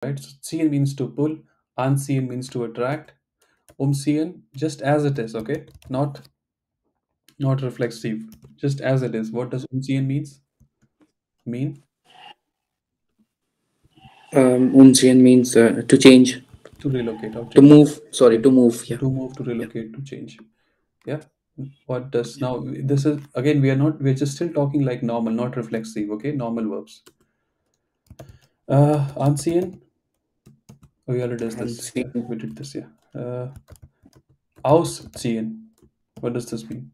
right? So ziehen means to pull, anziehen means to attract, umziehen just as it is, okay? Not reflexive, just as it is. What does umziehen mean? Umziehen means to change, To relocate or to change. move. Sorry, Yeah. to move. Yeah, To move, to yeah, relocate, to change. Yeah. What does yeah. now this is again we're just still talking like normal, not reflexive, okay? Normal verbs. Anziehen. Oh, we already did this. Yeah, Umziehen. we did this, yeah. Ausziehen. What does this mean?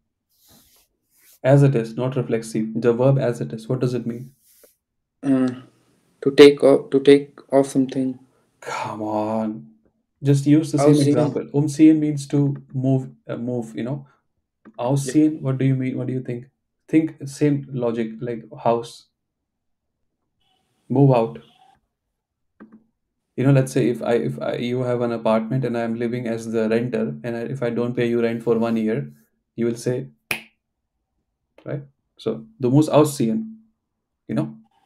As it is, not reflexive. The verb as it is. What does it mean? Uh, to take off something. Come on. Just use the same Ausziehen. example. Umziehen means to move, move. Yeah. Ausziehen, what do you mean? What do you think? Think same logic like house. Move out. Let's say if you have an apartment and I'm living as the renter, and if I don't pay you rent for 1 year, you will say, right? So du musst ausziehen,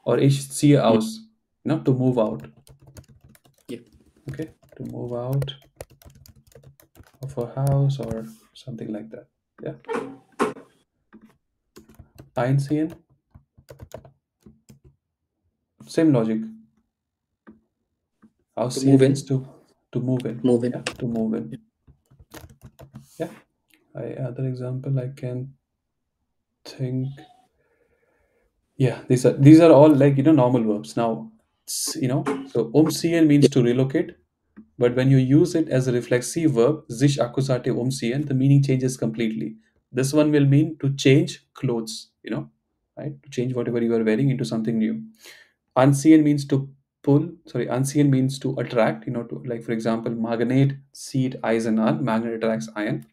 or ich ziehe Yeah. aus, to move out. Yeah. Okay, to move out of a house or something like that. Yeah, einziehen, same logic. To Ausziehen move means in. to move in. Move in. Yeah, to move Yeah. in. Yeah. Other example I can think. Yeah, these are all like normal verbs. Now, so umziehen Yeah. means to relocate, but when you use it as a reflexive verb, sich Akkusative umziehen, the meaning changes completely. This one will mean to change clothes, right? To change whatever you are wearing into something new. Anziehen means to pull. Sorry, anziehen means to attract. To, like for example, Magnet zieht Eisen an. Magnet attracts iron.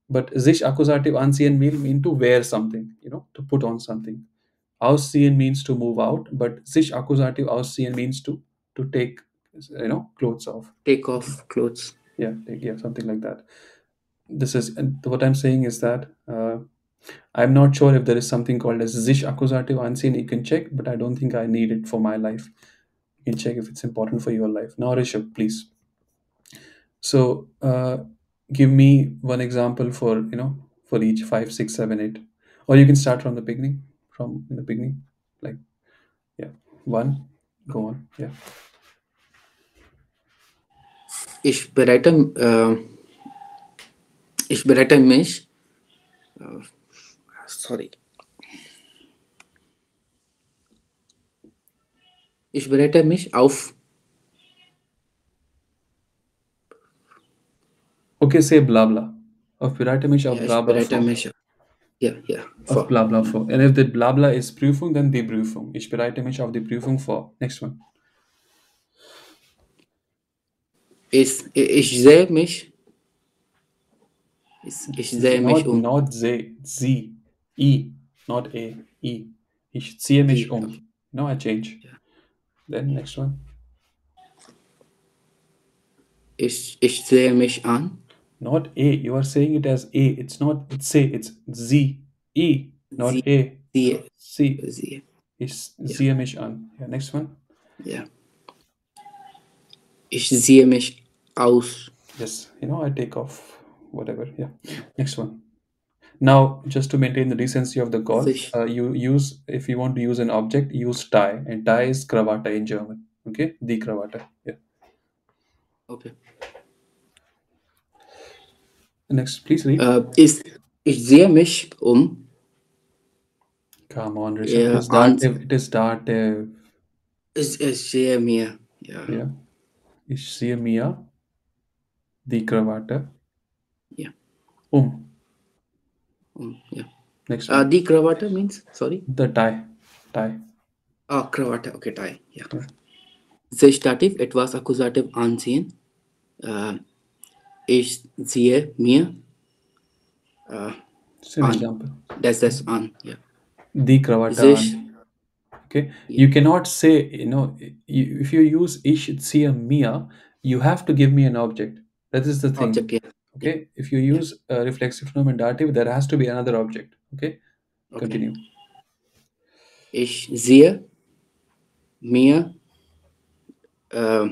But sich Akkusative anziehen will mean to wear something. To put on something. Ausziehen means to move out, but sich Akkusative ausziehen means to take clothes off. Take off clothes. Yeah, yeah, something like that. This is and what I'm saying is that I'm not sure if there is something called as sich Akkusative anziehen. You can check, but I don't think I need it for my life. You can check if it's important for your life. Now, Rishabh, please. So, give me one example for each five, six, seven, eight, or you can start from the beginning. From in the beginning, like yeah, one. Go on. Yeah. Ich bereite, ich bereite mich. Sorry. Ich bereite mich auf. Okay, say blah blah. Of Piratimish Ja, of blah ich blah bereite for. mich. Ja, ja, Of vor. blah blah for. And if the blah blah is Prüfung, then die Prüfung. Ich bereite mich auf die Prüfung vor. Next one. Ich sehe mich. Ich sehe mich Not um. not ze, z, e, not a, e. Ich ziehe mich Okay. um. No, I change. Ja. Then next one. Ich sehe mich an. Not a. You are saying it as a. It's not. It's a. It's z, e, Sie, not a. sie, C. sie. Ich Ja, ziehe mich an. Yeah. Next one. ja. Ich sehe mich aus. Yes. I take off whatever. Yeah. Next one. Now, just to maintain the decency of the call, Sich. you use if you want to use an object, use tie, and tie is Krawatte in German. Okay, die Krawatte. Yeah. Okay. Next, please read. Ich sehe mich um. Come on, Rishabh. It Ja, is dative. It is dative. ich sehe mir. Ja, Yeah. Ich sehe mir die Krawatte ja, ja. Next one. Die Krawatte means, sorry. The tie. Tie. Krawatte, okay, tie. Ja. Yeah. Sich Dativ, etwas Akkusativ anziehen. Ich sehe mir Same an. example. Das an. Ja. Die Krawatte Sich. an. Okay. Ja. You cannot say, if you use ich sehe mir, you have to give me an object. That is the thing. Object, yeah. Okay. If you Yeah. use a reflexive pronoun and dative, there has to be another object. Okay. Okay. Continue. Ich sehe mir Uh,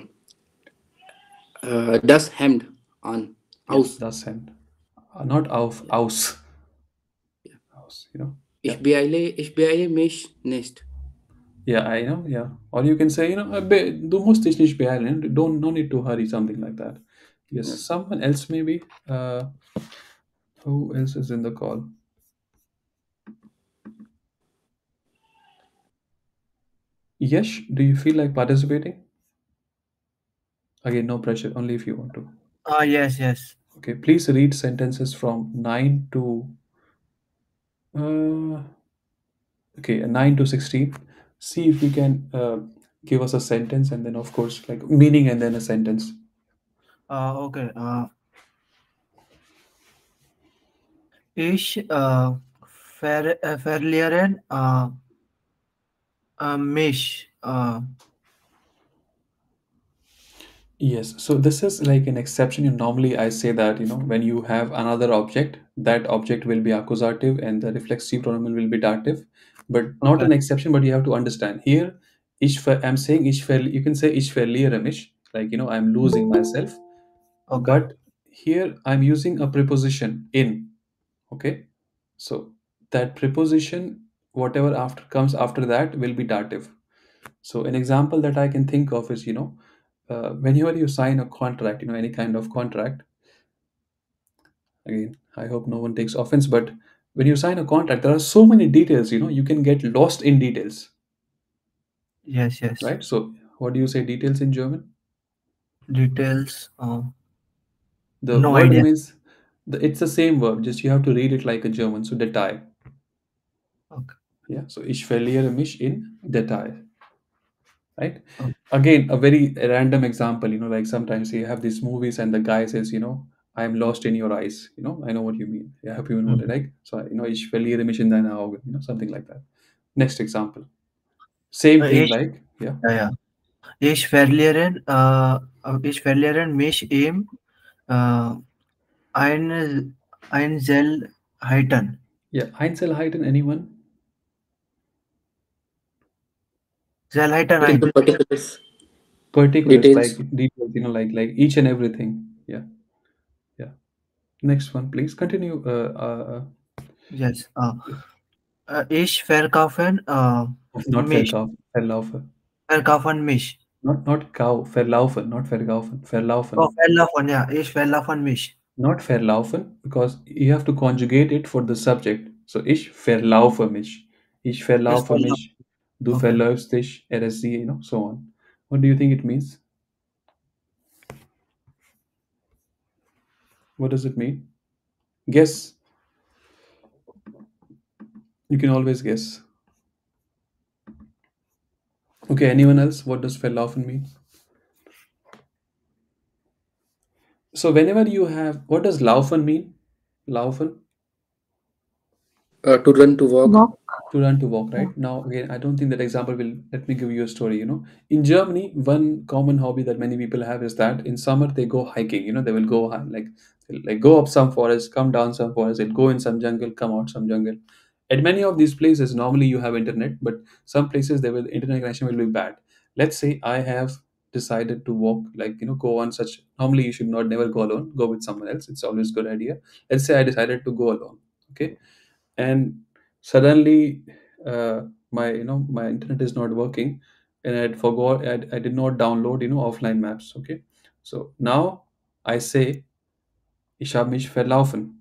das Hemd an. Yeah, Aus. das Hemd. Not auf, Yeah. aus. Yeah. Aus, you know. Yeah. Ich beeile mich nicht. Yeah, I know. Yeah. Or you can say, du musst dich nicht beeilen. Don't, no need to hurry, something like that. Yes. Yeah. Someone else maybe. Who else is in the call? Yes. Do you feel like participating? Again, no pressure. Only if you want to. Yes, yes. Okay. Please read sentences from uh, 9 to 16. See if you can give us a sentence and then, of course, like meaning and then a sentence. Okay. Ich verlieren mich. Yes, so this is like an exception. Normally, I say that when you have another object, that object will be accusative and the reflexive pronoun will be dative, but not Okay. an exception. But you have to understand here. I'm saying ich ver. You can say ich verliere mich, like I'm losing myself. Okay. But here I'm using a preposition in. Okay, so that preposition, whatever after comes after that, will be dative. So an example that I can think of is, whenever you sign a contract, any kind of contract. Again, I hope no one takes offense, but when you sign a contract, there are so many details. You can get lost in details, Yes, yes. right? So what do you say details in German? Details. The No word idea. means it's the same verb, just you have to read it like a German. So Detail, Okay. yeah. So ich verliere mich in Detail, right? Okay. Again, a very random example, like sometimes you have these movies and the guy says, I'm lost in your eyes. I know what you mean. I hope you know it, Mhm. right? So, ich verliere mich in deine Augen, something like that. Next example. Same thing, Ich, like, yeah. ja, ja. Ich verlieren mich im äh, ein, Einzelheiten. Yeah, Einzelheiten, anyone? Zelheiten In the ein. particulars, Particulars, like details. details, like each and everything. Yeah, yeah. Next one, please. Continue. Yes. Ich verkaufen Not mich. verkaufen, verlaufen. Verkaufen mich. Not kau, verlaufen, not verkaufen, Oh, verlaufen. verlaufen, ja. Ich verlaufen mich. Not verlaufen, because you have to conjugate it for the subject. So ich verlaufe mich. Ich Ich verlaufe verlaufe. mich. Du Okay. verläufst dich. Er ist sie, so on. What do you think it means? What does it mean? Guess. You can always guess. Okay, anyone else? What does verlaufen mean? So whenever you have, what does laufen mean? Laufen? To run, to walk. Walk. To run, to walk, right? Now again, I don't think that example will let me give you a story. In Germany, one common hobby that many people have is that in summer they go hiking. They will go like go up some forest, come down some forest, they'll go in some jungle, come out some jungle. At many of these places normally you have internet, but some places there will internet connection will be bad. Let's say I have decided to walk, like go on such. Normally you should not never go alone, go with someone else, it's always good idea. Let's say I decided to go alone. Okay, and suddenly my my internet is not working, and I did not download offline maps. Okay, so now I say ich habe mich verlaufen,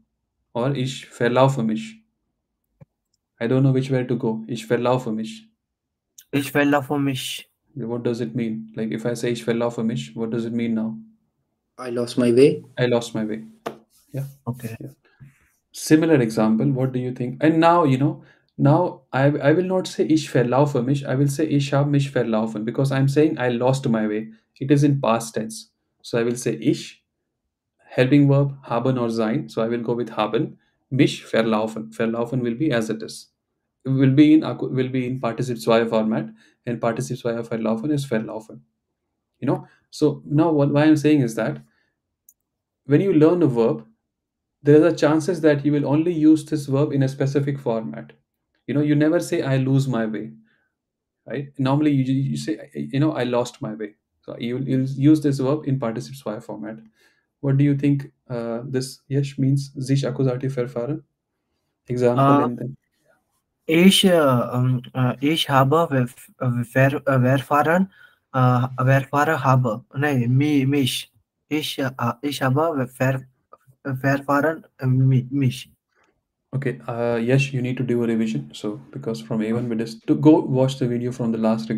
or ich verlaufe mich. I don't know which way to go. Ich verlaufe mich. Ich verlaufe mich. What does it mean? Like if I say ich verlaufe mich, what does it mean now? I lost my way. I lost my way. Yeah, Okay. yeah. Similar example, what do you think? And now, now I will not say ich verlaufe mich, I will say ich habe mich verlaufen, because I'm saying I lost my way. It is in past tense. So I will say ich, helping verb, haben or sein. So I will go with haben, mich verlaufen. Verlaufen will be as it is. It will be in participle zwei format, and participle zwei verlaufen is verlaufen. So now why I'm saying is that when you learn a verb, there are chances that you will only use this verb in a specific format. You never say I lose my way, right? Normally you say I lost my way. So you'll use this verb in participle zwei format. What do you think this yes means? Sich Akkusativ verfahren? Example Uh, in the ich habe verfahren habe. Nein, mich. Ich habe verfahren mich. okay. Yes, you need to do a revision. So because from A1 we just to go watch the video from the last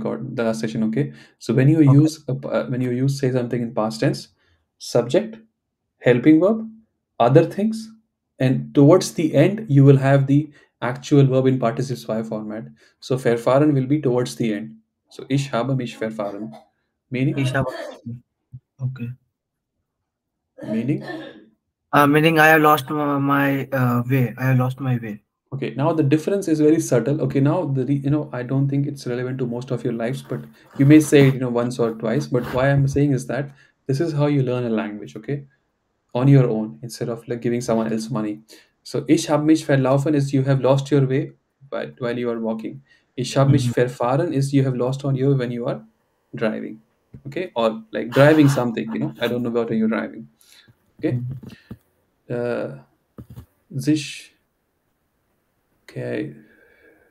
session. Okay. So when you Okay. use when you use say something in past tense, subject, helping verb, other things, and towards the end you will have the actual verb in participle zwei format. So verfahren will be towards the end. So ich habe mich verfahren. Ich Meaning, habe. Okay. meaning. Meaning I have lost my way. I have lost my way. Okay, now the difference is very subtle. Okay, now I don't think it's relevant to most of your lives, but you may say it once or twice. But why I'm saying is that this is how you learn a language. Okay, on your own instead of like giving someone else money. So ich habe mich verlaufen is you have lost your way but while you are walking. Ich habe mich Mhm. verfahren is you have lost on your when you are driving. Okay, or like driving something. I don't know what are you driving. Okay, Mhm. uh, sich. Okay,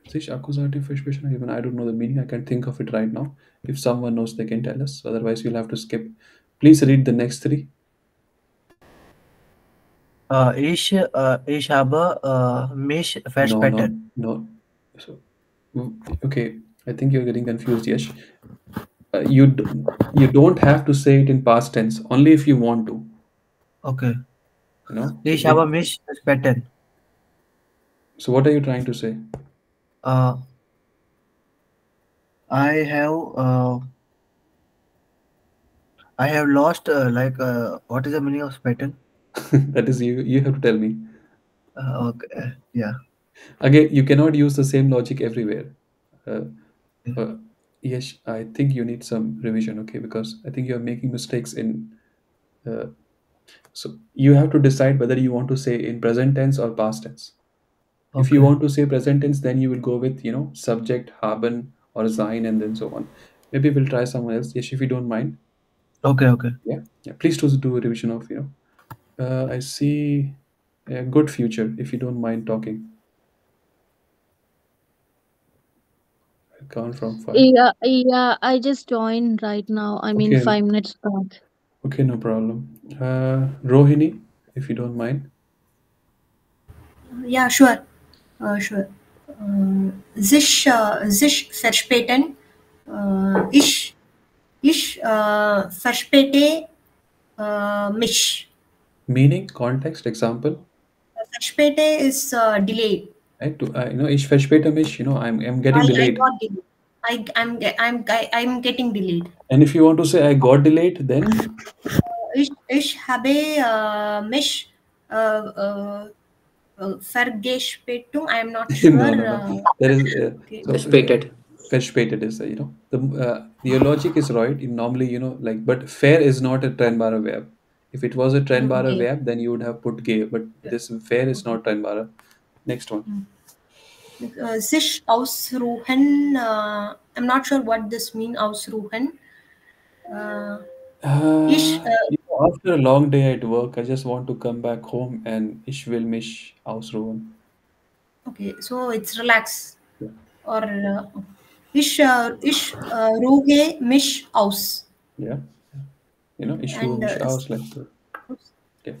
sich accusative expression. Even I don't know the meaning. I can think of it right now. If someone knows, they can tell us. Otherwise, we'll have to skip. Please read the next three. Ich habe mich No, no, verspätet. no. So, okay, I think you're getting confused. Yes, you don't have to say it in past tense. Only if you want to. Okay. So Ich habe mich verspätet. so what are you trying to say? Uh, I have I have lost what is the meaning of spetting? That is you. You have to tell me. Okay, yeah. Again, you cannot use the same logic everywhere. Uh, uh, yes, I think you need some revision. Okay, because I think you are making mistakes in. Uh, so you have to decide whether you want to say in present tense or past tense. If you Okay, want to say present tense, then you will go with subject, haben or sein, and then so on. Maybe we'll try someone else. Yes, if you don't mind. okay, okay. Yeah, yeah. Please do a revision of. I see a good future. If you don't mind talking, I'll count from five. Yeah, yeah, I just joined right now. I mean, Okay, 5 minutes back. okay, no problem. Rohini, if you don't mind. Ja, sure. Sure. Sich verspäten. Ich verspäte mich. Meaning, context, example. Verspäte is delayed. Right? Ich verspäte mich. I'm getting I delayed. got delayed. I'm getting delayed. And if you want to say I got delayed, then Ich habe mich Vergespätung. I am not no, sure. no, no. There is Okay. so Verspätet. verspätet is your logic is right. Normally, like, but fair is not a trennbare verb. If it was a trennbare Okay. verb, then you would have put gay. But this fair is Okay. not trennbare. Next one. Sich ausruhen. I'm not sure what this means. Ausruhen. Uh, ich. After a long day at work, I just want to come back home and ich will mich ausruhen. Okay. So it's relax Yeah, or ich ruhe mich aus yeah. Ich ruhe and mich aus like that. Okay.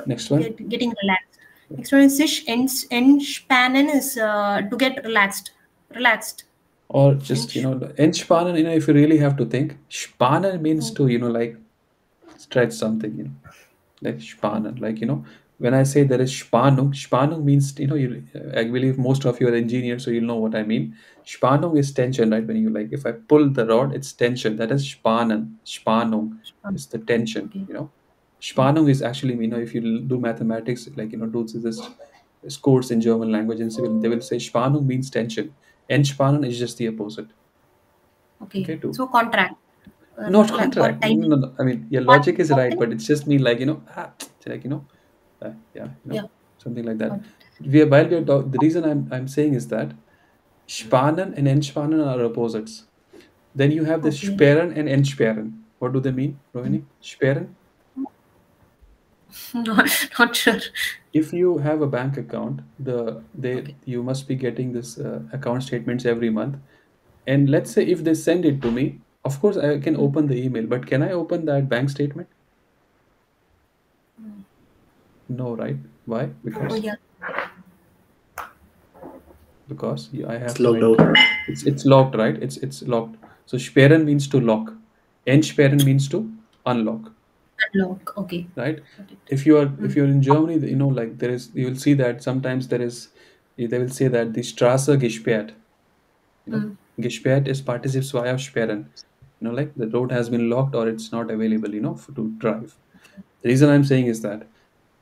Next one. getting relaxed. Next one is sich entspannen is to get relaxed. Relaxed. Or just, Entsch- entspannen, if you really have to think, spannen means to, like stretch something, like spannen. Like, when I say there is Spannung means, I believe most of you are engineers, so you'll know what I mean. Spannung is tension, right? When you like, if I pull the rod, it's tension. That is Spannen. Spannung is the tension, Okay. Spannung is actually, if you do mathematics, like, do this course in German language and civil, they will say Spannung means tension. Entspannen is just the opposite. Okay. Okay, too. So contract Not or contract. No, timing. no, no. I mean, your Part logic is right, something. but it's just me, like, like, yeah, Yeah. something like that. Got it. While we are the reason I'm saying is that Spannen and Entspannen are opposites. Then you have this Okay. Sperren and Entsperren. What do they mean, Rohini? Sperren? Not sure. If you have a bank account, Okay. you must be getting this account statements every month. And let's say if they send it to me, of course I can open the email, but can I open that bank statement? No, right? Why? Oh yeah. Because I It's have to logged out. it's locked, right? It's locked. So sperren means to lock. Entsperren means to unlock, Unlock. Okay. right? Got it. If you're in Germany, like there is, you will see that sometimes they will say that the Straße gesperrt. Mm. Gesperrt is participle zwei of sperren. Like the road has been locked or it's not available, to drive. The reason I'm saying is that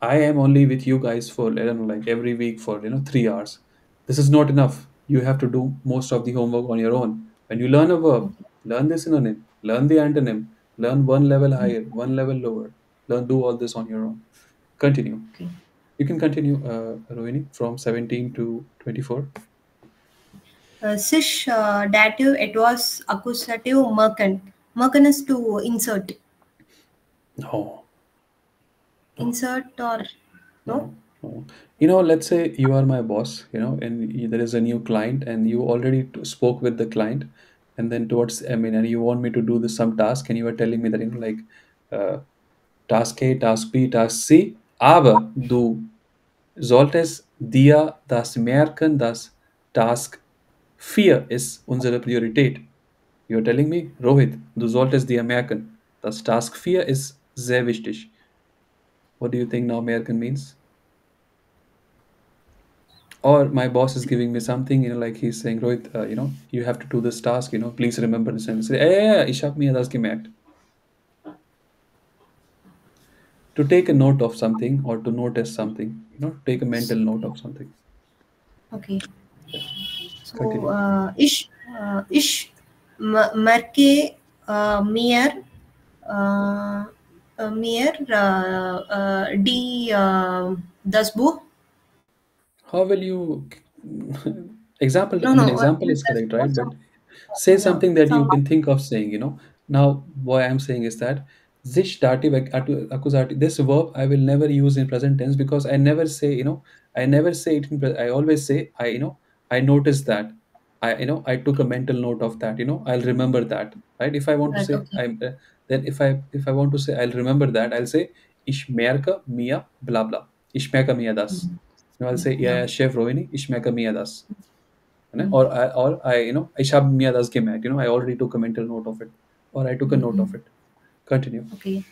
I am only with you guys for, I don't know, like every week for 3 hours. This is not enough. You have to do most of the homework on your own. When you learn a verb, Okay. learn the synonym, learn the antonym, learn one level higher, one level lower. Do all this on your own. Continue. Okay. You can continue, Rohini, from 17 to 24. Sich dative, it was accusative mercant. Mercant is to insert. No, no. Insert or no? No, no. Let's say you are my boss, and there is a new client, and you already spoke with the client, and then and you want me to do some task, and you are telling me that, uh, Task A, Task B, Task C, aber du solltest dir das merken, dass Task 4 ist unsere Priorität. You're telling me, Rohit, du solltest dir merken, dass Task 4 ist sehr wichtig. What do you think now merken means? Or my boss is giving me something, like he's saying, Rohit, you have to do this task, please remember this. And say, yeah, ich habe mir das gemerkt. To take a note of something or to notice something, take a mental note of something. Okay. Yeah, So continue. ich merke mir mir die das Buch. How will you example? No, I mean, no. example is Das correct, Buch, right? But say yeah, something that you some can think of saying. Now what I'm saying is that this dative accusative, this verb I will never use in present tense, because I never say, I never say it in I always say, I noticed that, I took a mental note of that, I'll remember that, right? If I want to right. say, Okay. I'm then if I want to say I'll remember that, I'll say ich merke mir blah blah, ich merke mir das. I'll say, Yeah. yeah, Chef Rohini, ich merke mir das. Mm. Or I, ich habe mir das gemerkt. I already took a mental note of it, or I took a note of it. Continue. Okay.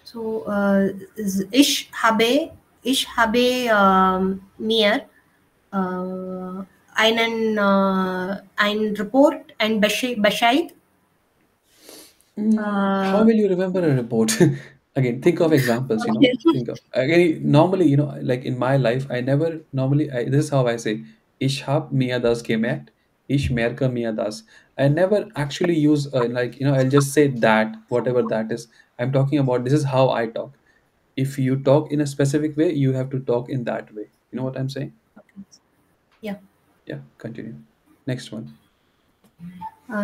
So ich habe mir ein Report ein Bescheid. How will you remember a report? Again, think of examples. Think of again. Normally, like in my life, I never normally. This is how I say, ich hab mir das gemerkt. Ich merke mir das. I never actually use, like, I'll just say that, whatever that is. I'm talking about, this is how I talk. If you talk in a specific way, you have to talk in that way. You know what I'm saying? Yeah. Yeah, continue. Next one.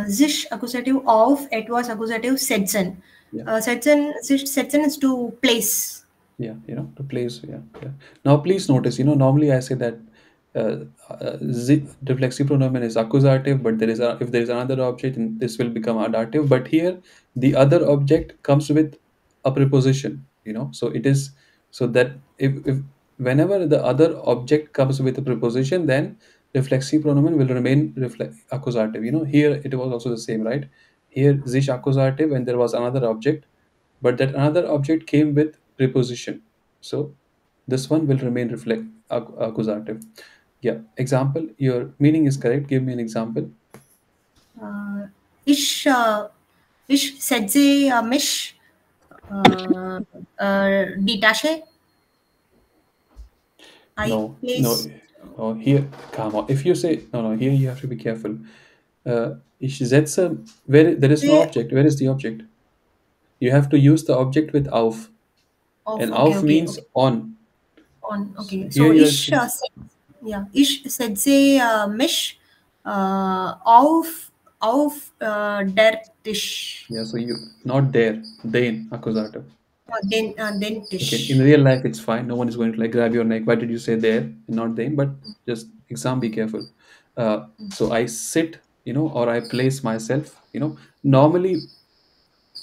Sich accusative of, it was accusative setzen. Yeah. Setzen is to place. Yeah, to place. Yeah, yeah. Now, please notice, normally I say that reflexive pronoun is accusative, but if there is another object, then this will become addative. But here, the other object comes with a preposition, so it is, so that if whenever the other object comes with a preposition, then reflexive pronoun will remain accusative. Here it was also the same, right? Here, sich accusative, and there was another object, but that another object came with preposition, so this one will remain accusative. Yeah, example, your meaning is correct, give me an example. Uh, ich, ich setze mich die Tasche. I No, no, place. no, here, come on, if you say no, no, here you have to be careful. Ich setze, where there is no Say object, where is the object? You have to use the object with auf, of. and Okay, auf okay, means okay. on. On. So Okay. here So you are ich, saying, yeah, ich setze mich auf auf der Tisch. Yeah, so you not there, then accusative. Then Okay, in Tisch. real life it's fine. No one is going to like grab your neck. Why did you say there and not then? But just exam, be careful. So I sit, or I place myself. Normally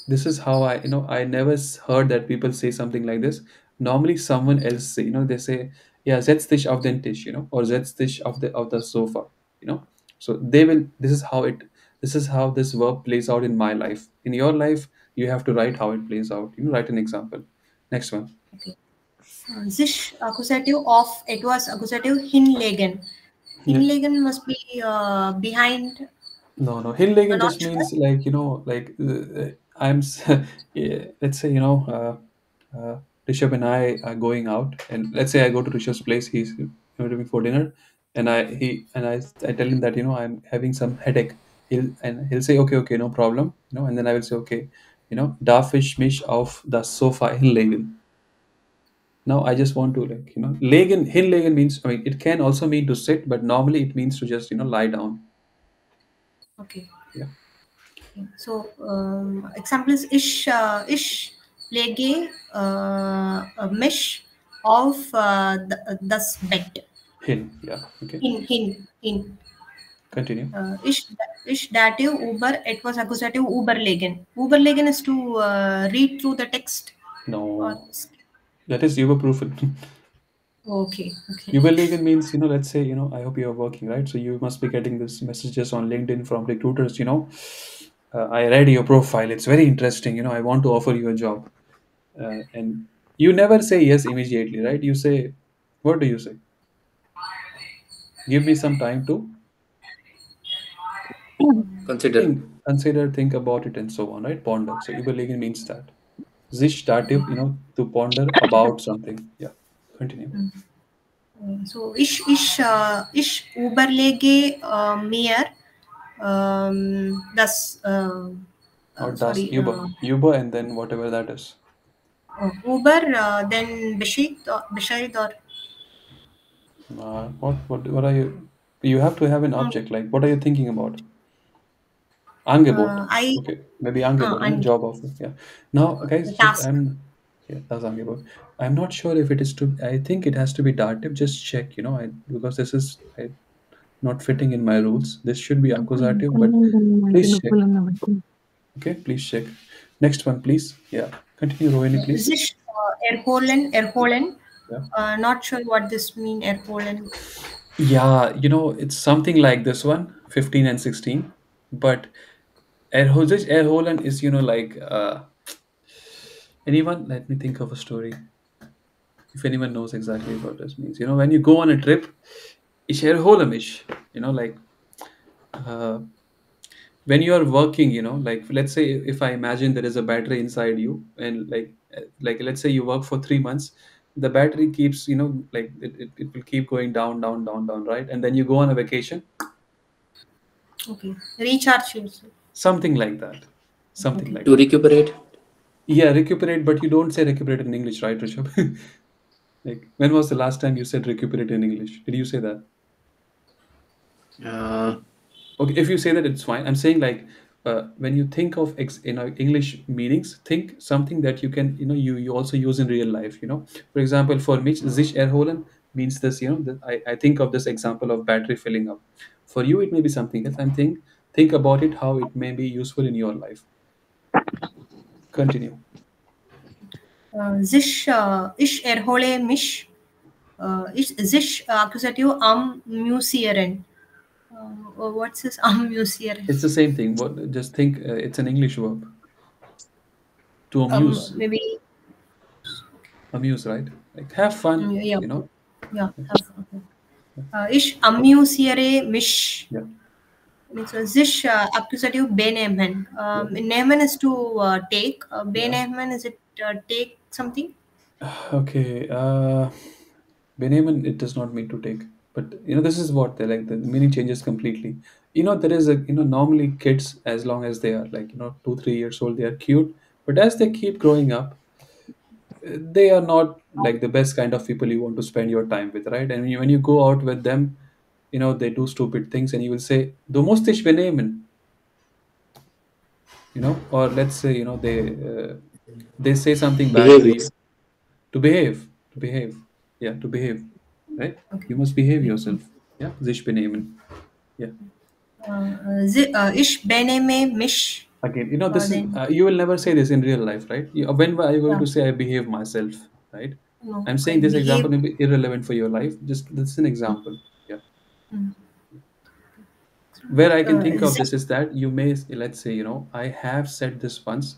this is how I never heard that people say something like this. Normally someone else say, they say, yeah, setz dich auf den Tisch, or setz dich auf the sofa, so they will, this is how this verb plays out in my life. In your life you have to write how it plays out, write an example. Next one. Okay. Sich accusative of, it was accusative hinlegen. Yeah. Hinlegen must be behind. No, Hinlegen Not just sure. means like, yeah, let's say, Rishabh and I are going out, and let's say I go to Rishabh's place, he's inviting me for dinner, and I tell him that, I'm having some headache. He'll say, okay, no problem, and then I will say, okay, darf ich mich auf das Sofa hinlegen? Now I just want to, like, legen, hinlegen means, I mean, it can also mean to sit, but normally it means to just, lie down. Okay. Yeah. So example is ich lege mich auf das Bett. Hin, yeah. Okay. Hin. Continue. Ich dative Uber. It was accusative Uberlegen. Uberlegen is to read through the text. Or No, that is überprüfen. okay. Überlegen means, let's say, I hope you are working, right? So you must be getting these messages on LinkedIn from recruiters, I read your profile. It's very interesting. I want to offer you a job. And you never say yes immediately, right? You say, what do you say? Give me some time to Consider. think about it, and so on, right? Ponder. So überlegen means that. Sich dative, to ponder about something. Yeah. Continue. So ich überlege mir das Or das sorry Uber, and then whatever that is. Uber then Bescheid or What are you? You have to have an object. Like, what are you thinking about? Angebot. I Okay, maybe Angebot, and job offer. Yeah. Now, the guys, task. yeah, that's Angebot. I'm not sure if it is to. I think it has to be dative. Just check. Because this is not fitting in my rules. This should be accusative, but please check. Okay, please check. Next one, please. Yeah. Continue, Rohini, please. Sich erholen. Yeah. Not sure what this mean erholen. Yeah, it's something like this one, 15 and 16. But Erholen is, like, anyone, let me think of a story. If anyone knows exactly what this means. When you go on a trip, ich erhole mich, like, uh, when you are working, like, let's say if I imagine there is a battery inside you, and like let's say you work for 3 months, the battery keeps, like it will keep going down, down, down, down, right? And then you go on a vacation, Okay. Recharge yourself. something like that. Something like To that. recuperate. Yeah, recuperate, but you don't say recuperate in English, right, Rishabh? Like, when was the last time you said recuperate in English? Did you say that? Uh, Okay, if you say that, it's fine. I'm saying, like, when you think of English meanings, think something that you can, you also use in real life. For example, for me, sich erholen means this. That I think of this example of battery filling up. For you, it may be something else. Think about it, how it may be useful in your life. Continue. Ich erhole mich. Sich accusative amüsieren. What's this amüsieren? It's the same thing. What? Just think. It's an English verb. To amuse. Maybe Amuse, right? Like, have fun. yeah. Yeah. Okay. Ich amüsiere mich. Yeah. Means sich accusative benehmen. Nehmen is to take. Benehmen is it take something? Okay. Benemen, it does not mean to take. But, this is what they like. The meaning changes completely. There is normally kids, as long as they are like, 2, 3 years old, they are cute. But as they keep growing up, they are not like the best kind of people you want to spend your time with, right? And when you go out with them, they do stupid things, and you will say, Du musst dich benehmen. or let's say, they say something bad to Behaviors. you. To behave, to behave, yeah, to behave, right? Okay. You must behave yourself. Yeah, sich benehmen. Yeah. Ich benehme mich. Again, this is, Then you will never say this in real life, right? When are you going yeah, to say I behave myself, right? no, I'm I saying this behave. example may be irrelevant for your life. Just this is an example. Yeah. Mm. Where I can think of Sich, this is that you may, let's say, I have said this once,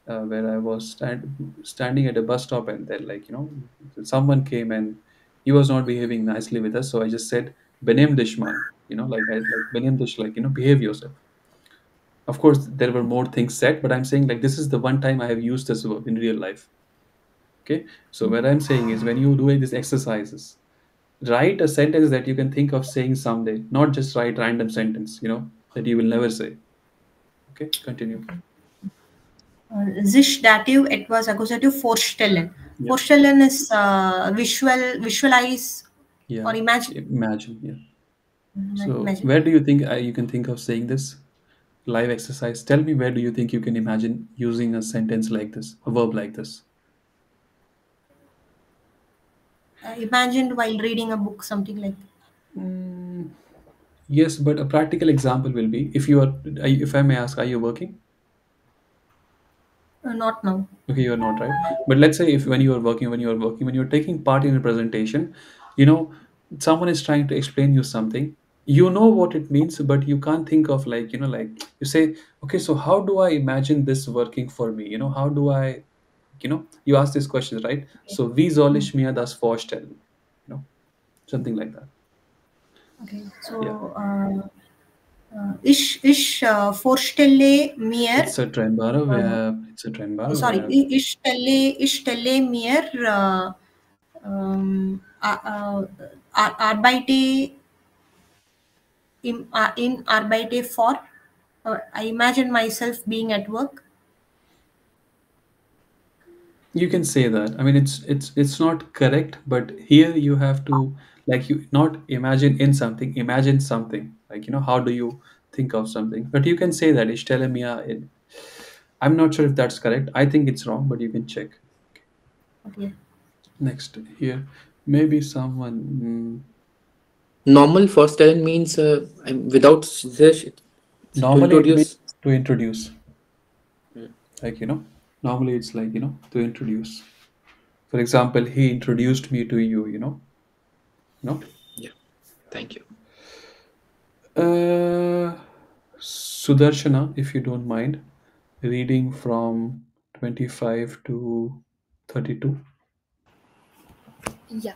where I was standing at a bus stop, and then, like, someone came and he was not behaving nicely with us. So I just said, "Benem Dishman," like Benem Dish, like, behave yourself. Of course, there were more things said, but I'm saying, like, this is the one time I have used this verb in real life. Okay, so what I'm saying is, when you doing these exercises, write a sentence that you can think of saying someday, not just write random sentence, that you will never say. Okay, continue. sich dative, etwas accusative, vorstellen. Yeah, Vorstellen is visualize yeah. or imagine. Imagine. Yeah. So, Imagine. where do you think you can think of saying this live exercise? Tell me, where do you think you can imagine using a sentence like this, a verb like this? Imagined while reading a book, something like that. Mm, yes, but a practical example will be, if I may ask, are you working? Not now. Okay, you're not, right? But let's say, if when you're taking part in a presentation, you know, someone is trying to explain you something. You know what it means, but you can't think of, like, like, you say, okay, so how do I imagine this working for me? How do I, you ask these questions, right? Okay. So, wie soll ich mir das vorstellen? Something like that. Okay. Yeah. So ich vorstelle mir. It's a trennbarer Uh, Verb. It's a trennbarer sorry, Verb. ich stelle mir arbeite in arbeite for. I imagine myself being at work. You can say that. I mean, it's not correct, but here you have to, like, you not imagine in something, imagine something. Like, how do you think of something? But you can say that, "Ishtelemiya." I'm not sure if that's correct. I think it's wrong, but you can check. Okay. Next here, maybe someone. Normal vorstellen means without this to Normally it means introduce. to introduce. Mm, Like, normally it's like, to introduce. For example, he introduced me to you. No. yeah, thank you. Sudarshana, if you don't mind, reading from 25 to 32. Ja,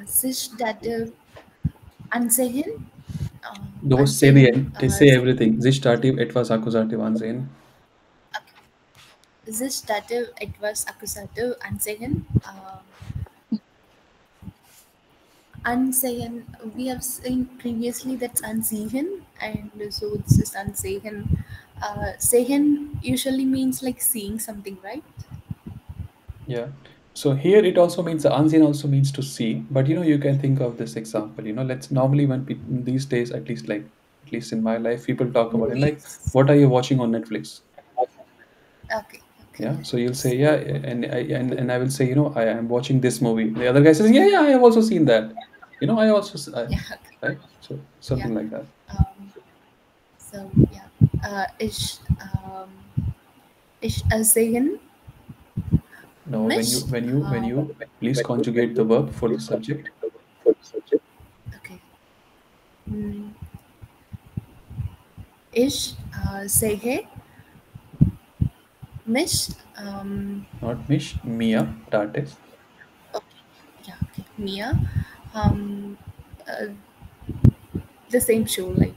sich dative ansehen. Those say the Ansehen. end. They say everything. Sich dative, etwas accusative ansehen. Sich dative etwas accusative ansehen. Ansehen. We have seen previously that's ansehen, and so this is ansehen. Sehen usually means like seeing something, right? Yeah. So here it also means, the ansehen also means to see. But you can think of this example. Let's normally, when these days, at least in my life, people talk about it like, Movies. what are you watching on Netflix? Okay. Okay. Yeah, so you'll say, yeah, and I will say, I am watching this movie. The other guy says, yeah, yeah, I have also seen that. I also Yeah. Okay. right. So Yeah. something like that. So yeah. Ich sehen No, when you mich. when you when you please conjugate the verb for the subject. Okay. Mm, Ich sehe mich. Not mish, Mia, Tate. Okay. Yeah. Okay. Mia. Um, uh, the same show, like.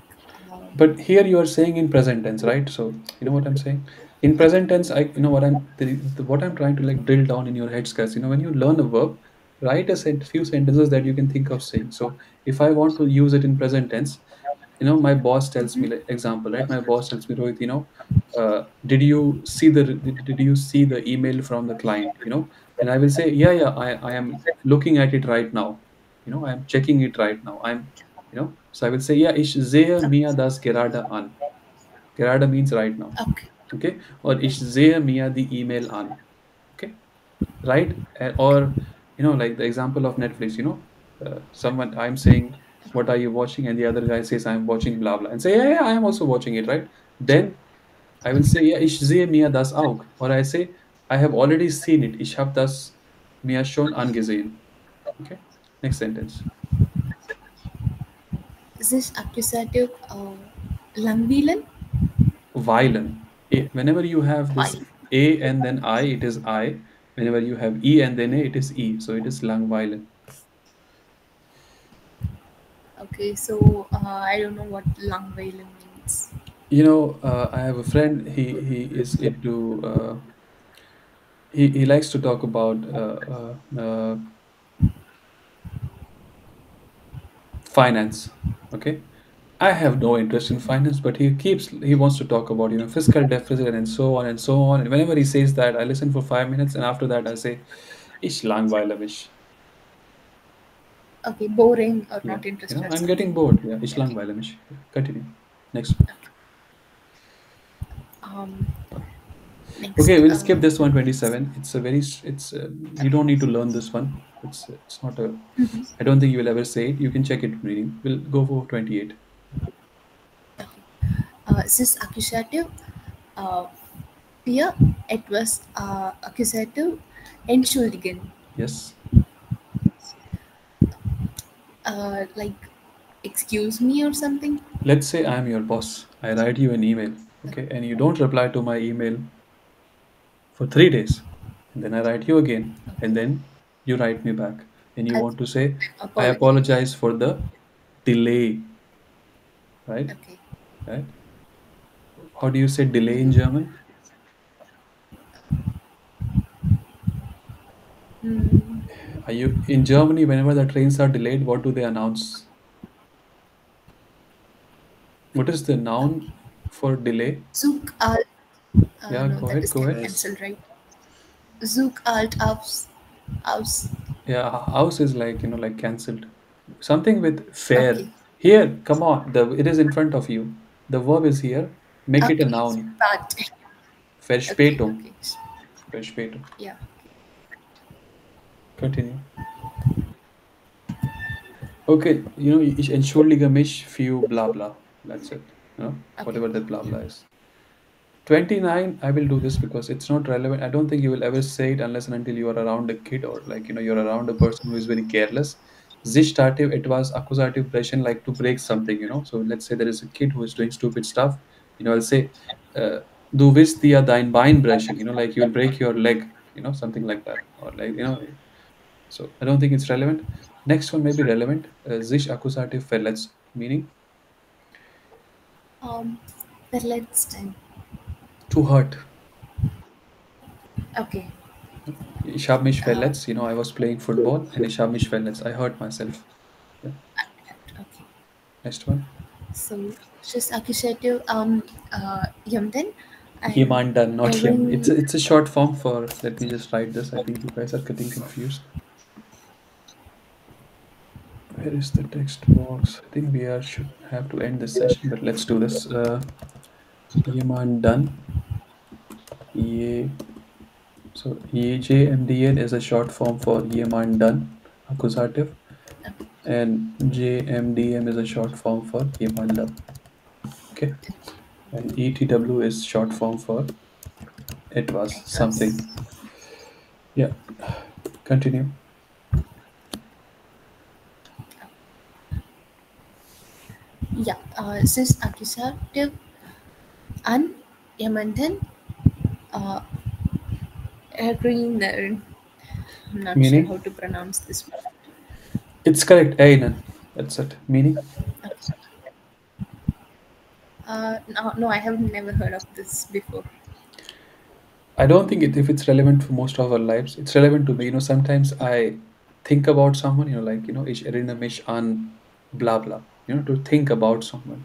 But here you are saying in present tense, right? So you know what I'm saying. In present tense, what I'm trying to, like, drill down in your head, guys. When you learn a verb, write few sentences that you can think of saying. So if I want to use it in present tense, my boss tells me, Mhm. like, example, right? My boss tells me, Rohit, did you see the email from the client? And I will say, yeah, yeah, I am looking at it right now. I am checking it right now. So I will say, yeah, ich sehe mir das gerade an. Gerade means right now. Okay. Okay, or ich sehe mir die E-Mail an. Okay, right? Or like the example of Netflix. Someone I'm saying, "What are you watching?" and the other guy says, "I'm watching blah blah," and say, "Yeah, yeah, I am also watching it." Right? Then I will say, "Yeah, ich sehe mir das auch," or I say, "I have already seen it. Ich habe das mir schon angesehen." Okay. Next sentence. This accusative langwilen? Weilen. Whenever you have this Fine. a and then I, it is I. Whenever you have e and then a, it is e. So it is langweilen. Okay, so I don't know what langwilen means. I have a friend. He is into. He likes to talk about finance. Okay, I have no interest in finance, but he wants to talk about fiscal deficit and so on and so on. And whenever he says that, I listen for 5 minutes, and after that I say, "Ich langweile mich." Okay, boring or Yeah, not interested or I'm getting something. bored. Yeah, ich Okay. langweile mich. Yeah, continue. Next one. Um, Okay, next, we'll skip this 127. It's a very, it's you don't need to learn this one. It's not a. I don't think you will ever say it. You can check it reading. We'll go for 28. this accusative, uh, here it was accusative entschuldigen, Yes. like excuse me or something. Let's say I'm your boss. I write you an email, okay, and you don't reply to my email for 3 days, and then I write you again, and then you write me back, and you I want to say, "I apologize. apologize for the delay," right? Okay. Right? How do you say delay in German? Mm, Are you in Germany? Whenever the trains are delayed, what do they announce? What is the noun for delay? Zug alt. Yeah, No, go that ahead. is Go ahead. cancelled, right? Zug alt aus. Yeah, house is like like cancelled. Something with fair. Okay. Here, come on. It is in front of you. The verb is here. Make it a Okay. noun. But okay. Verspätung. Okay. Verspätung. Yeah. Continue. Okay, ich entschuldige mich für blah blah. That's it. Okay. Whatever that blah blah is. 29, I will do this because it's not relevant. I don't think you will ever say it unless and until you are around a kid, or like you're around a person who is very careless. Sich dative, it was accusative brechen, like to break something. So let's say there is a kid who is doing stupid stuff. I'll say, du willst dir dein Bein brechen, like you'll break your leg, something like that. Or like, so I don't think it's relevant. Next one may be relevant. Sich accusative verletzt, meaning The let's time. to hurt. Okay. Ich habe mich Uh, verletzt. I was playing football and ich habe mich verletzt. I hurt myself. Yeah. okay. Next one. So just accusative yamden and Jemanden, not him. every It's a short form for. Let me just write this. I think you guys are getting confused. Where is the text box? I think we should have to end this session, but let's do this. Jemanden. Ye. So JMDN is a short form for jemanden, accusative, and JMDM is a short form for jemanden. Okay. And ETW is short form for it was it was something. Yeah, continue. yeah cis accusative and yamanden green. I'm not sure how Meaning? to pronounce this word. It's correct. Einen. That's it. Meaning? No, I have never heard of this before. I don't think if it's relevant for most of our lives, it's relevant to me. Sometimes I think about someone, like, ich erinnere mich an blah blah, to think about someone.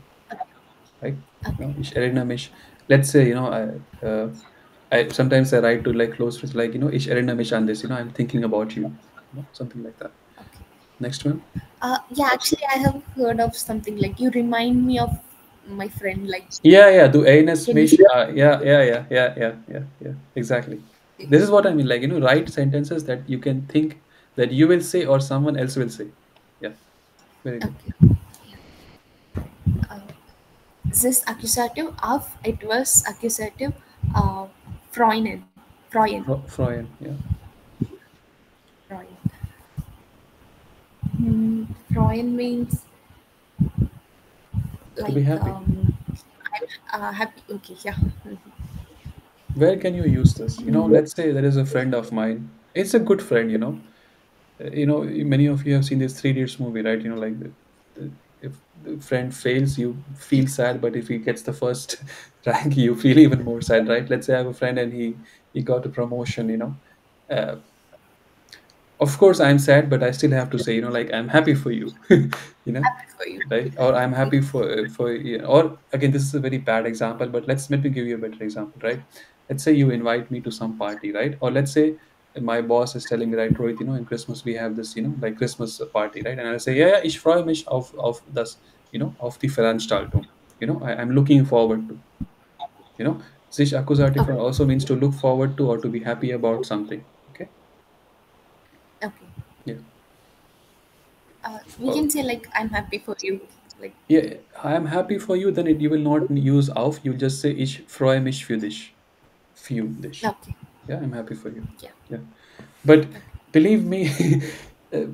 Like, Okay. ich erinnere mich. Let's say, I sometimes I write to like close friends, like, ich erinnere mich an this, I'm thinking about you, something like that. Okay. Next one. Yeah, actually, I have heard of something like you remind me of my friend, like, Yeah, do eines can mich, you? yeah, exactly. This is what I mean, like, write sentences that you can think that you will say or someone else will say. Yeah, very good. Okay. Uh, this accusative of, it was accusative Freuen. Freuen. Freuen, yeah. Freuen. Freuen means To be like, happy. I'm happy. Okay, yeah. Where can you use this? Let's say there is a friend of mine. It's a good friend. Many of you have seen this Three Idiots movie, right? Like if the friend fails, you feel sad, but if he gets the first rank, you feel even more sad, right? Let's say I have a friend and he got a promotion. Uh, of course, I'm sad, but I still have to say, like I'm happy for you, you know, Happy for you. right? Or I'm happy for you. Or again, this is a very bad example, but let me give you a better example, right? Let's say you invite me to some party, right? Or let's say my boss is telling me, right, Rohit, in Christmas we have this, like Christmas party, right? And I say, yeah, ich freue mich auf das, auf die Veranstaltung. I'm looking forward to. Sich Akkusativ Okay. also means to look forward to or to be happy about something. Okay. Okay. Yeah. We can say like, I'm happy for you. Like, Yeah, I am happy for you. Then you will not use auf. You'll just say ich freue mich für dich. Für dich. okay. Yeah, I'm happy for you. Yeah. Yeah, but believe me, uh,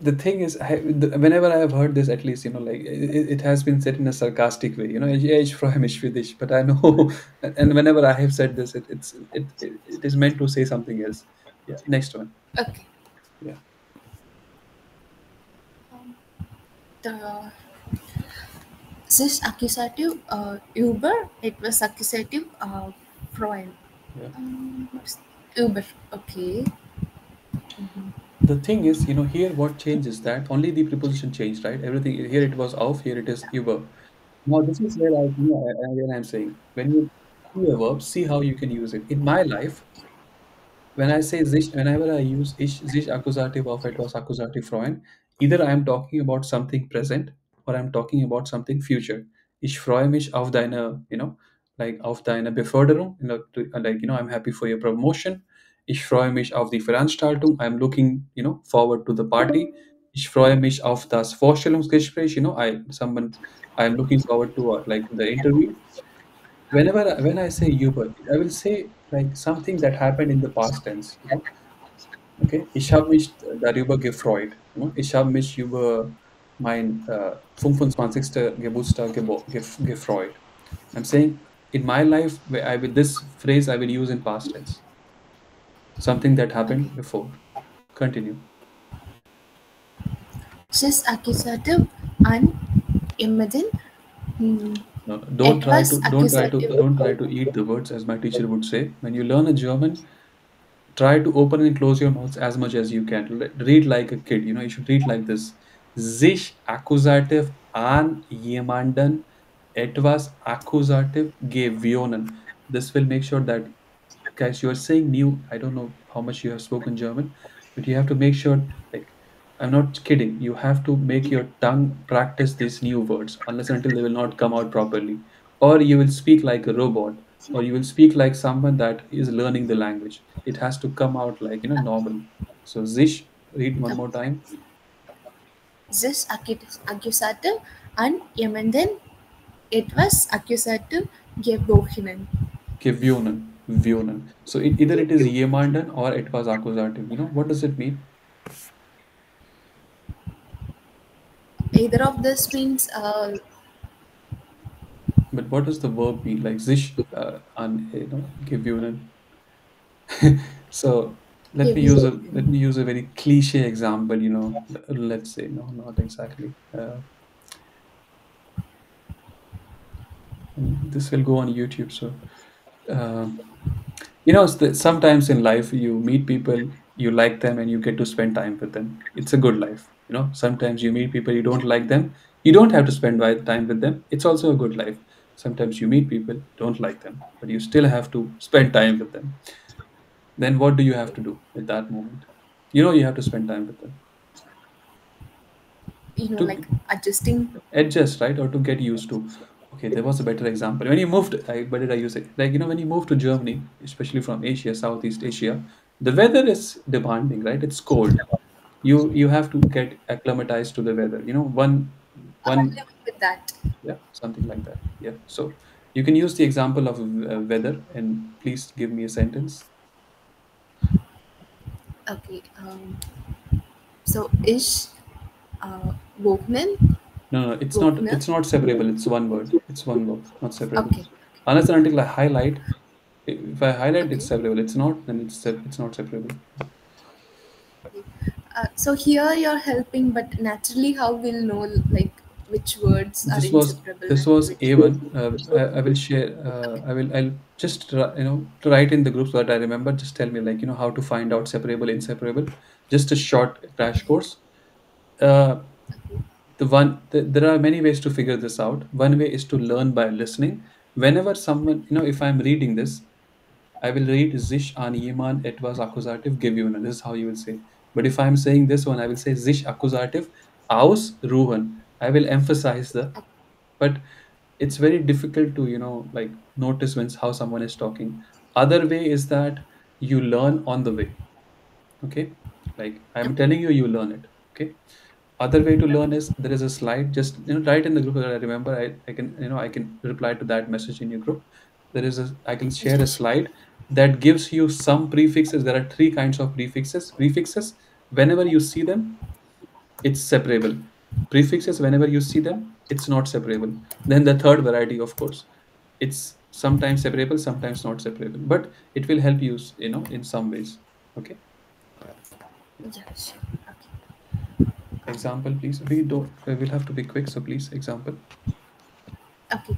the thing is, whenever I have heard this, at least like it has been said in a sarcastic way. Yeah, ich freue mich für dich. But I know, and whenever I have said this, it is meant to say something else. Yeah, next one. Okay. Yeah, Um, the this accusative Uber, it was accusative Freuen. yeah. What's Uber? Okay. The thing is, here what changes that only the preposition changed, right? Everything here it was auf, here it is über. Now this is where again I'm saying when you see a verb, see how you can use it. In my life, when I say sich, whenever I use ich, sich accusative of etwas accusative freuen, either I am talking about something present or I'm talking about something future. Ich freue mich auf deine, like auf deine Beförderung, like, I'm happy for your promotion. Ich freue mich auf die Veranstaltung. I'm looking, forward to the party. Ich freue mich auf das Vorstellungsgespräch. I'm looking forward to like the interview. When I say über, I will say like something that happened in the past tense. Okay, ich habe mich darüber gefreut. Ich habe mich über mein 25. Geburtstag gefreut. I'm saying in my life, where I will this phrase I will use in past tense. Something that Okay. happened before. Continue. This accusative and imagine. No, It was accusative. don't try to eat the words, as my teacher would say. When you learn a German, try to open and close your mouth as much as you can. Read like a kid. You should read like this. Sich accusative an jemanden etwas accusative gewonnen. This will make sure that, guys, you are saying new. I don't know how much you have spoken German, but you have to make sure, like, I'm not kidding. You have to make your tongue practice these new words unless and until they will not come out properly. Or you will speak like a robot, or you will speak like someone that is learning the language. It has to come out like, normal. So, Zish, read one more time. This accusative and imagine. It was accusative Gebohinen. Gewonnen. So, either it is jemanden or it was accusative. What does it mean? Either of this means But what does the verb mean? Like sich and gewonnen. So let me use a very cliche example. Let's say no, not exactly. And this will go on YouTube. So uh, sometimes in life you meet people, you like them, and you get to spend time with them. It's a good life. Sometimes you meet people, you don't like them, you don't have to spend time with them. It's also a good life. Sometimes you meet people, don't like them, but you still have to spend time with them. Then what do you have to do at that moment? You have to spend time with them like to adjusting. adjust, right? Or to get used to. Okay, there was a better example. When you moved, where did I use it? Like, when you move to Germany, especially from Asia, Southeast Asia, the weather is demanding, right? It's cold. You have to get acclimatized to the weather. One, Living with that. yeah, something like that. Yeah. So you can use the example of weather, and please give me a sentence. Okay. So ish, Wokman, No, no, it's not. Wokner. It's not separable. It's one word. It's one word, not separable. Okay. Unless and until I highlight. If I highlight, it's Okay. separable. It's not, then it's not separable. So here you're helping, but naturally, how we'll know like which words are This was inseparable this and was which A1. I will share. I'll just write in the group so that I remember. Just tell me, like, how to find out separable, inseparable. Just a short crash course. Uh, there are many ways to figure this out. One way is to learn by listening. Whenever someone, if I'm reading this, I will read sich an jemand etwas Akkusativ gewöhnen. This is how you will say. But if I'm saying this one, I will say sich Akkusativ ausruhen. I will emphasize the. But it's very difficult to like notice when how someone is talking. Other way is that you learn on the way. Okay, like I'm telling you, you learn it. Okay. Other way to learn is there is a slide. Just write in the group that I remember. I can I can reply to that message in your group. There is a I can share a slide that gives you some prefixes. There are three kinds of prefixes. Prefixes, whenever you see them, it's separable. Prefixes, whenever you see them, it's not separable. Then the third variety, of course, it's sometimes separable, sometimes not separable, but it will help you, in some ways. Okay. yeah, sure. Okay. Example, please. We'll have to be quick, so please, example. Okay.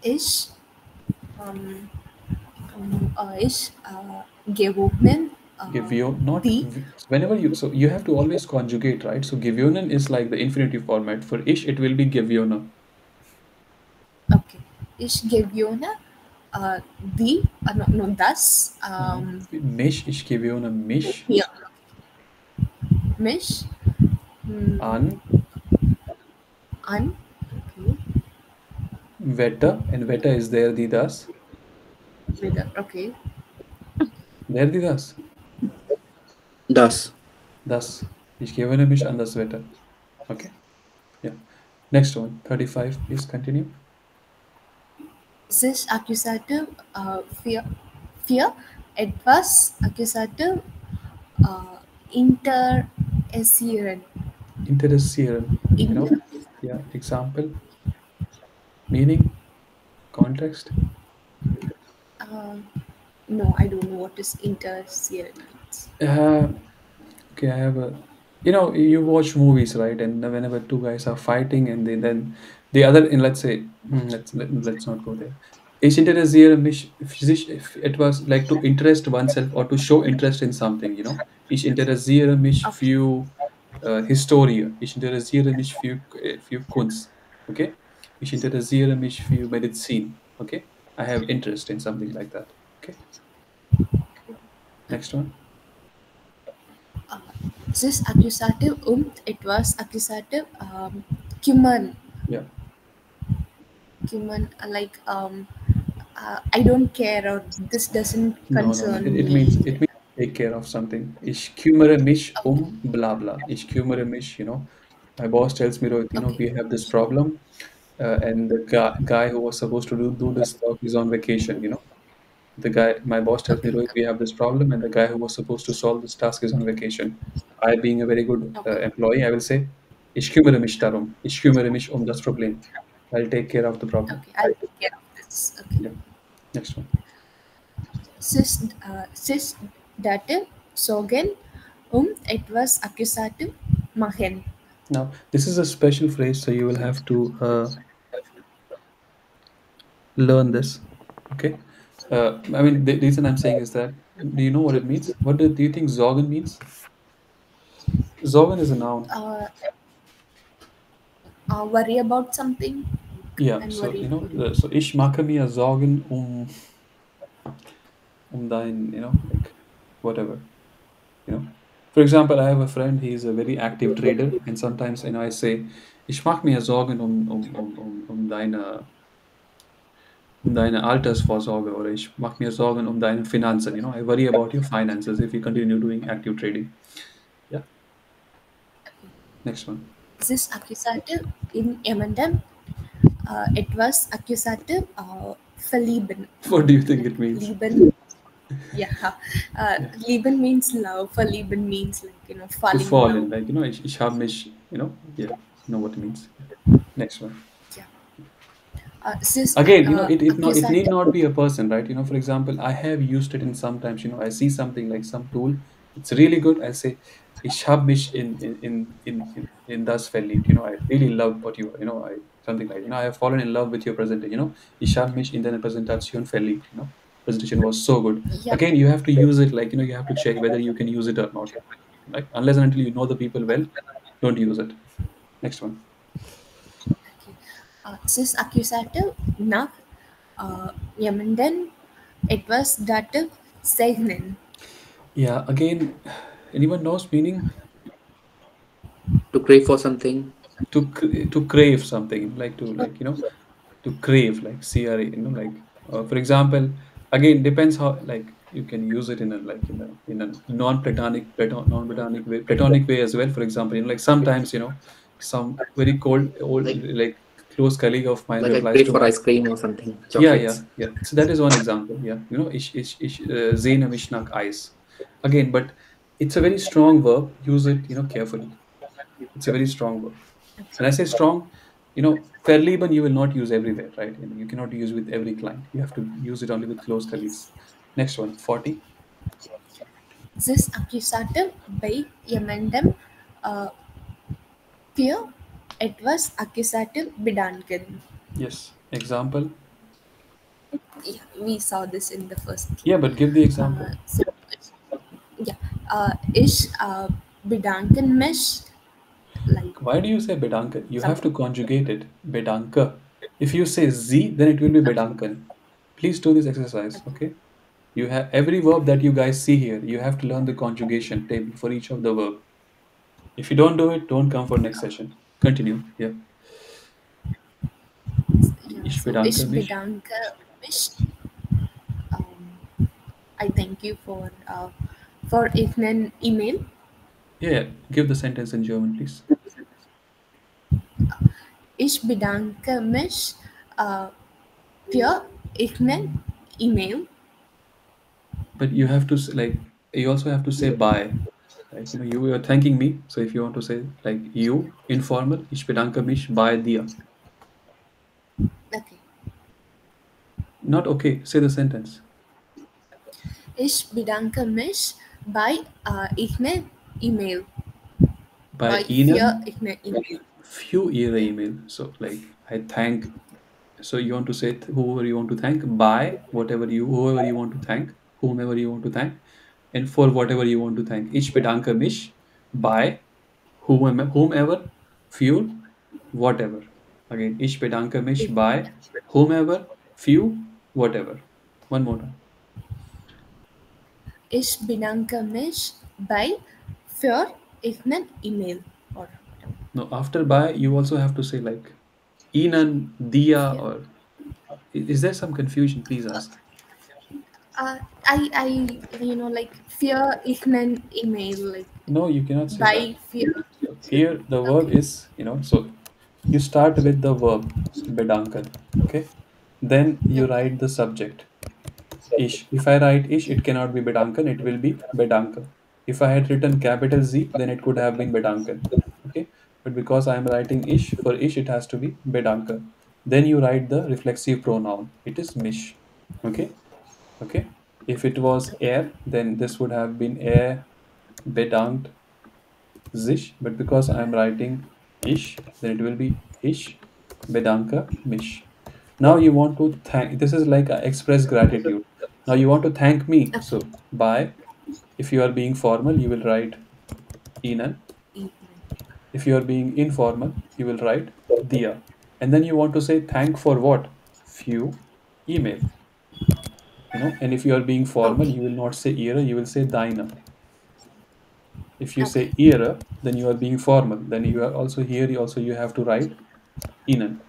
Ish, um, ish, Gewognen, Givio, not the. whenever you have to always conjugate, right? So givionen is like the infinitive format. For ish, it will be giviona. Okay. Ish Geviona, the. No, no, thus. No. Mish, ish giviona, mish, Yeah. Mish, mm, an, un. Okay. veta, and veta is there, the das. Okay. There, the das. Das. Thus, ich gebe eine mich an das Wetter. Okay. Yeah. Next one, 35. Please continue. This accusative, fear, etwas accusative, uh, interessieren. Interessieren. Inter, Yeah. Example, meaning, context. uh, no, I don't know what is interessieren means. Okay, I have a. You watch movies, right? And whenever two guys are fighting, and then the other, in let's say, let's not go there. Ich interessiere mich if it was like to interest oneself or to show interest in something. Ich interessiere mich Okay. für Historie. Ich interessiere mich für Kunst. Okay. Ich interessiere mich für Medizin. Okay. I have interest in something like that. Okay. Next one. This accusative etwas accusative, kümmern. Yeah. Kümmern, like I don't care or this doesn't No, no, no. concern It me. means take care of something. Ich kümmere mich bla bla. Ich kümmere mich, My boss tells me, Rohit, Okay. we have this problem, and the guy who was supposed to do this stuff is on vacation. My boss tells me, Okay. Rohit, we have this problem, and the guy who was supposed to solve this task is on vacation. I, being a very good Okay. employee, I will say, ich kümmere mich darum. Ich kümmere mich das Problem. I'll take care of the problem. Okay. I'll take care of this. Okay. Yeah. Next one. Cis dative sorgen etwas accusative machen. Now, this is a special phrase, so you will have to learn this. Okay. I mean, the reason I'm saying is that, do you know what it means? What do you think Zorgen means? Zorgen is a noun. Worry about something. Yeah. I'm So, worried for you. so ich mache mir Sorgen dein, like whatever, For example, I have a friend, he's a very active trader, and sometimes, I say, Ich mache mir Sorgen um deine Altersvorsorge oder ich mache mir Sorgen um deine Finanzen. I worry about your finances if you continue doing active trading. Yeah, next one. This is accusative in emendem. It was accusative verlieben. What do you think it means? Lieben, yeah. Yeah. Lieben means love. Verlieben means like To falling in fall in, love. like, ich habe mich, yeah, you know what it means. Yeah. Next one. Yeah. This is Again, it need accusative. not be a person, right? For example, I have used it in sometimes, I see something like some tool, it's really good. I say, ich habe mich in das verliebt. I really love what you, I something like, I have fallen in love with your presentation. Ich habe mich in deine Präsentation verliebt. Presentation was so good. Yeah. Again, you have to use it, like, you have to check whether you can use it or not. Right? Unless and until you know the people well, don't use it. Next one. Okay. This is accusative nach emendem. It was dative segnen. Yeah, again, anyone knows meaning? To crave for something. To crave something, like to crave, like CRA, like, for example, again, depends how, like, you can use it in a, like, in a non-platonic way, platonic way as well. For example, like sometimes, some very cold old, Like like, close colleague of mine like I replies crave to for my. ice cream or something. Yeah, yeah, Chocolates. yeah, so that is one example. Yeah, ich sehne mich nach Eis. Again, but it's a very strong verb. Use it, carefully. It's a very strong verb. When I say strong, verlieben you will not use everywhere, right? You cannot use with every client. You have to use it only with close colleagues. Next one, 40. This accusative by emendem fear. It was accusative bedanken. Yes. Example. Yeah, we saw this in the first Yeah, class. but give the example. So yeah, ich bedanken mich like Why do you say bedanken? You have to something. conjugate it. Bedanke. If you say Z, then it will be bedanken. Please do this exercise, okay? You have every verb that you guys see here, you have to learn the conjugation table for each of the verb. If you don't do it, don't come for next session. Continue. Yeah. Yeah, Ich so bedanke ich mich. bedanke mich. I thank you for Ihren email. Yeah, give the sentence in German, please. Ich bedanke mich für Ihren email. But you have to like, you also have to say bye. Like, you are thanking me. So if you want to say like you, informal, ich bedanke mich bei dir. Okay. Not okay. Say the sentence. Ich bedanke mich bei Ihren email. Bei Bei für Ihnen, Ihren email. few ihre email. So like, I thank. So you want to say whoever you want to thank, by whoever you want to thank, whomever you want to thank, and for whatever you want to thank. Ich bedanke mich bei whomever, few, whatever. Again, ich bedanke mich bei whomever, few, whatever. One more time. Ich bedanke mich bei für Ihren email or whatever. No, after by, you also have to say like Ihnen, dia, Yeah. or is there some confusion? Please ask. I like für Ihren email like No, you cannot say that. by für. So here the verb Okay. is, so you start with the verb bedanken, okay? Then you Okay. write the subject. Ish. If I write ish, it cannot be bedanken, it will be bedanke. If I had written capital Z, then it could have been bedanken. Okay? But because I am writing ish, for ish it has to be bedanke. Then you write the reflexive pronoun. It is mish. Okay? Okay? If it was er, then this would have been er bedankt sich, but because I am writing ish, then it will be ish bedanke mich. Now you want to thank, this is like express gratitude. Now you want to thank me. Okay. So by, if you are being formal, you will write Ihnen. Email. If you are being informal, you will write dia. And then you want to say thank for what? Few email. And if you are being formal, Okay. you will not say ihre, you will say deine. If you say ihre, then you are being formal. Then you are also here. You have to write ihnen.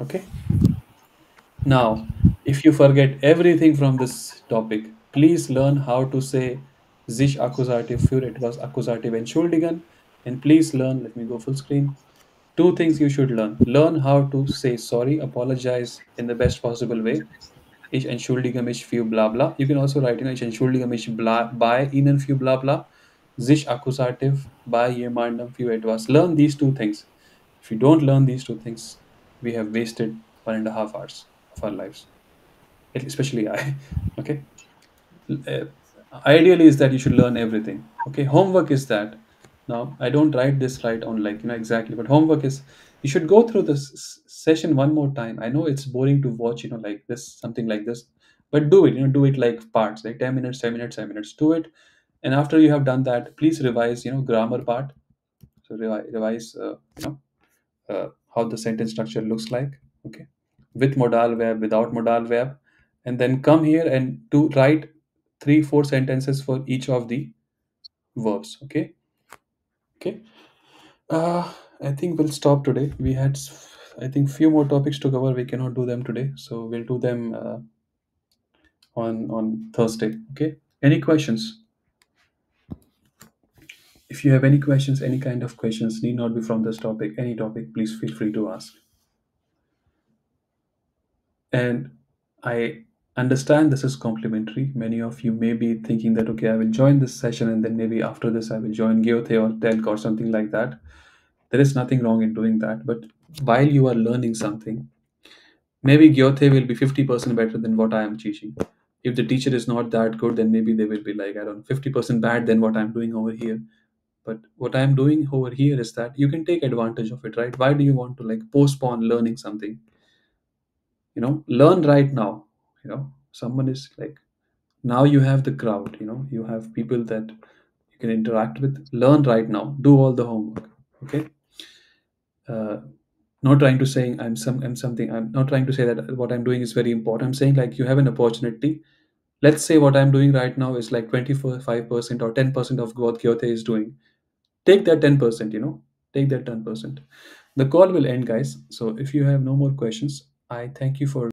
Okay. Now, if you forget everything from this topic, please learn how to say sich Akkusativ für etwas Akkusativ entschuldigen. And please learn, let me go full screen. Two things you should learn. Learn how to say sorry, apologize in the best possible way. Ich entschuldige mich für blah blah. You can also write, ich entschuldige mich bei Ihnen für blah blah. Sich Akkusativ bei jemandem für etwas. Learn these two things. If you don't learn these two things, we have wasted 1.5 hours of our lives, especially I. Okay. Uh, Ideally is that you should learn everything. Okay. Homework is that. Now I don't write this right on like exactly, but homework is you should go through this session one more time. I know it's boring to watch, like this, something like this, but do it. Do it like parts, like 10 minutes, 10 minutes, 10 minutes. Do it, and after you have done that, please revise. Grammar part. So revise. How the sentence structure looks like. Okay, with modal verb, without modal verb, and then come here and to write 3 4 sentences for each of the verbs. Okay. I think we'll stop today. We had I think few more topics to cover. We cannot do them today, so we'll do them on Thursday. Okay. Any questions? If you have any questions, any kind of questions, need not be from this topic, any topic, please feel free to ask. And I understand this is complimentary. Many of you may be thinking that, okay, I will join this session and then maybe after this I will join Gyothe or Telk or something like that. There is nothing wrong in doing that. But while you are learning something, maybe Gyothe will be 50% better than what I am teaching. If the teacher is not that good, then maybe they will be like, I don't know, 50% bad than what I'm doing over here. But what I'm doing over here is that you can take advantage of it, right? Why do you want to like postpone learning something? Learn right now. Someone is like, now you have the crowd, you have people that you can interact with. Learn right now, do all the homework. Okay. Not trying to say I'm something, I'm not trying to say that what I'm doing is very important. I'm saying like you have an opportunity. Let's say what I'm doing right now is like 25% or 10% of what Gyothe is doing. Take that 10%, take that 10%. The call will end, guys. So if you have no more questions, I thank you for